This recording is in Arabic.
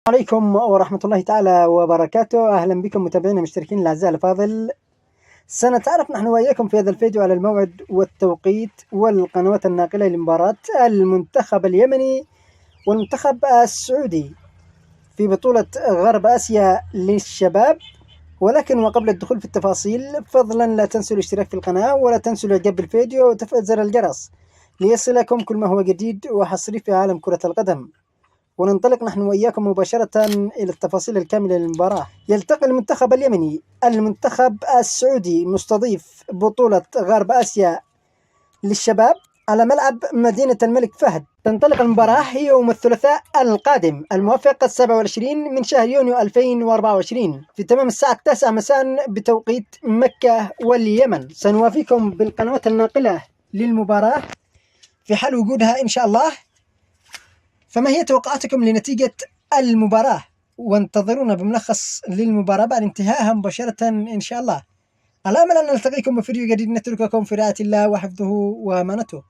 عليكم ورحمة الله تعالى وبركاته. أهلا بكم متابعينا المشتركين الأعزاء الأفاضل. سنتعرف نحن وإياكم في هذا الفيديو على الموعد والتوقيت والقنوات الناقلة لمباراة المنتخب اليمني والمنتخب السعودي في بطولة غرب آسيا للشباب. ولكن وقبل الدخول في التفاصيل فضلا لا تنسوا الاشتراك في القناة ولا تنسوا الاعجاب بالفيديو وتفعيل زر الجرس ليصلكم كل ما هو جديد وحصري في عالم كرة القدم. وننطلق نحن وإياكم مباشرة إلى التفاصيل الكاملة للمباراة. يلتقي المنتخب اليمني المنتخب السعودي مستضيف بطولة غرب آسيا للشباب على ملعب مدينة الملك فهد. تنطلق المباراة يوم الثلاثاء القادم الموافق 27 من شهر يونيو 2024 في تمام الساعة 9 مساء بتوقيت مكة واليمن. سنوافيكم بالقنوات الناقلة للمباراة في حال وجودها إن شاء الله. فما هي توقعاتكم لنتيجة المباراة؟ وانتظرونا بملخص للمباراة بعد انتهائها مباشرة إن شاء الله. على أمل أن نلتقيكم بفيديو جديد نترككم في رعاية الله وحفظه وأمانته.